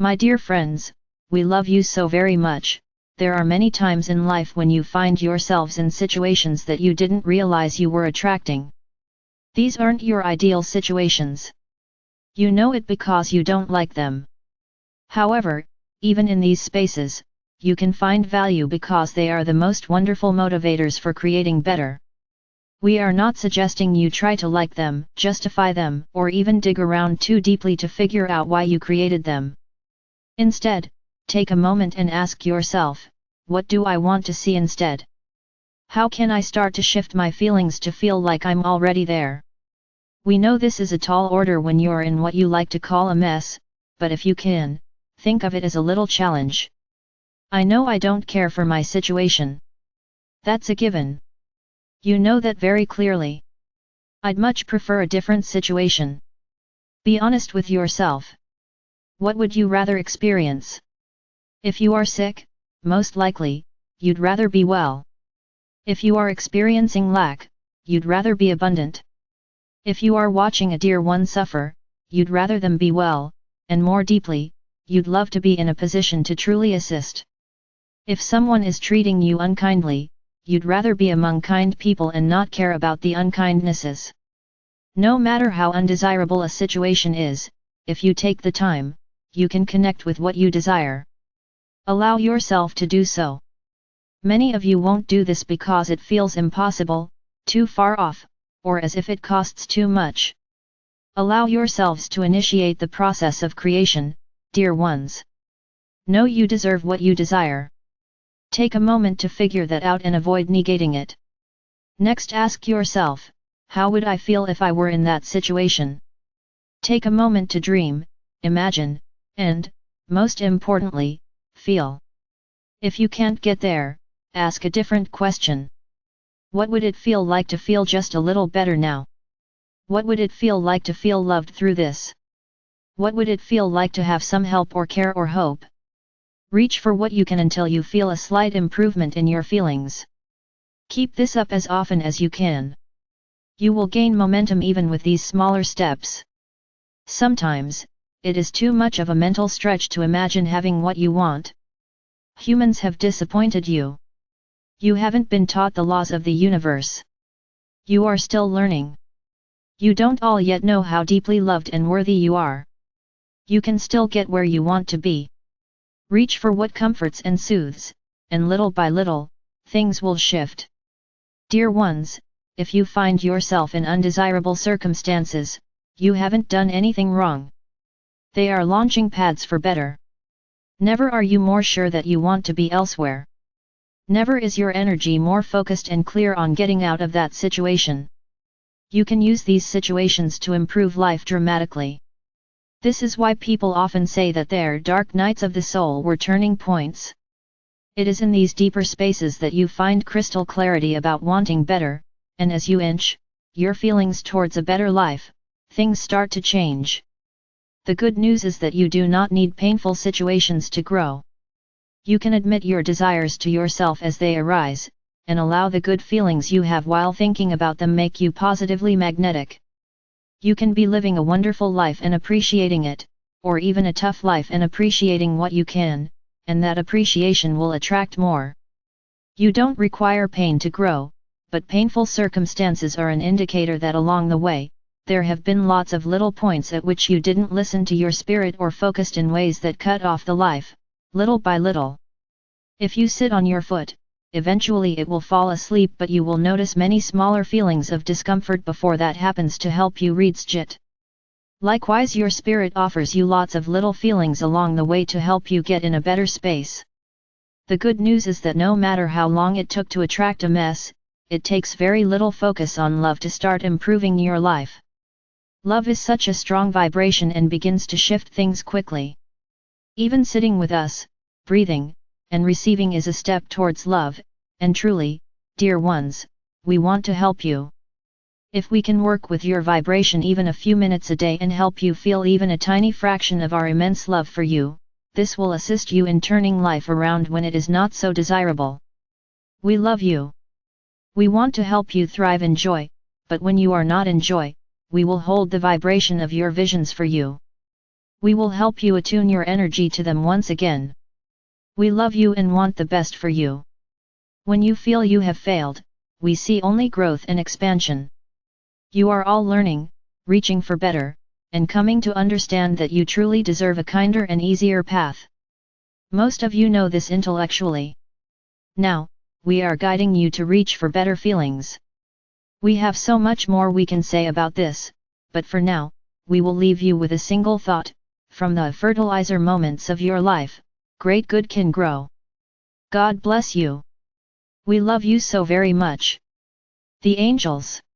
My dear friends, we love you so very much. There are many times in life when you find yourselves in situations that you didn't realize you were attracting. These aren't your ideal situations. You know it because you don't like them. However, even in these spaces, you can find value because they are the most wonderful motivators for creating better. We are not suggesting you try to like them, justify them, or even dig around too deeply to figure out why you created them. Instead, take a moment and ask yourself, what do I want to see instead? How can I start to shift my feelings to feel like I'm already there? We know this is a tall order when you're in what you like to call a mess, but if you can, think of it as a little challenge. I know I don't care for my situation. That's a given. You know that very clearly. I'd much prefer a different situation. Be honest with yourself. What would you rather experience? If you are sick, most likely, you'd rather be well. If you are experiencing lack, you'd rather be abundant. If you are watching a dear one suffer, you'd rather them be well, and more deeply, you'd love to be in a position to truly assist. If someone is treating you unkindly, you'd rather be among kind people and not care about the unkindnesses. No matter how undesirable a situation is, if you take the time, you can connect with what you desire. Allow yourself to do so. Many of you won't do this because it feels impossible, too far off, or as if it costs too much. Allow yourselves to initiate the process of creation, dear ones. Know you deserve what you desire. Take a moment to figure that out and avoid negating it. Next, ask yourself, how would I feel if I were in that situation? Take a moment to dream, imagine, and, most importantly, feel. If you can't get there, ask a different question. What would it feel like to feel just a little better now? What would it feel like to feel loved through this? What would it feel like to have some help or care or hope? Reach for what you can until you feel a slight improvement in your feelings. Keep this up as often as you can. You will gain momentum even with these smaller steps. Sometimes, it is too much of a mental stretch to imagine having what you want. Humans have disappointed you. You haven't been taught the laws of the universe. You are still learning. You don't all yet know how deeply loved and worthy you are. You can still get where you want to be. Reach for what comforts and soothes, and little by little, things will shift. Dear ones, if you find yourself in undesirable circumstances, you haven't done anything wrong. They are launching pads for better. Never are you more sure that you want to be elsewhere. Never is your energy more focused and clear on getting out of that situation. You can use these situations to improve life dramatically. This is why people often say that their dark nights of the soul were turning points. It is in these deeper spaces that you find crystal clarity about wanting better, and as you inch your feelings towards a better life, things start to change. The good news is that you do not need painful situations to grow. You can admit your desires to yourself as they arise, and allow the good feelings you have while thinking about them make you positively magnetic. You can be living a wonderful life and appreciating it, or even a tough life and appreciating what you can, and that appreciation will attract more. You don't require pain to grow, but painful circumstances are an indicator that along the way, there have been lots of little points at which you didn't listen to your spirit or focused in ways that cut off the life, little by little. If you sit on your foot, eventually it will fall asleep, but you will notice many smaller feelings of discomfort before that happens to help you reach it. Likewise, your spirit offers you lots of little feelings along the way to help you get in a better space. The good news is that no matter how long it took to attract a mess, it takes very little focus on love to start improving your life. Love is such a strong vibration and begins to shift things quickly. Even sitting with us, breathing, and receiving is a step towards love, and truly, dear ones, we want to help you. If we can work with your vibration even a few minutes a day and help you feel even a tiny fraction of our immense love for you, this will assist you in turning life around when it is not so desirable. We love you. We want to help you thrive in joy, but when you are not in joy, we will hold the vibration of your visions for you. We will help you attune your energy to them once again. We love you and want the best for you. When you feel you have failed, we see only growth and expansion. You are all learning, reaching for better, and coming to understand that you truly deserve a kinder and easier path. Most of you know this intellectually. Now, we are guiding you to reach for better feelings. We have so much more we can say about this, but for now, we will leave you with a single thought: from the fertilizer moments of your life, great good can grow. God bless you. We love you so very much. The angels.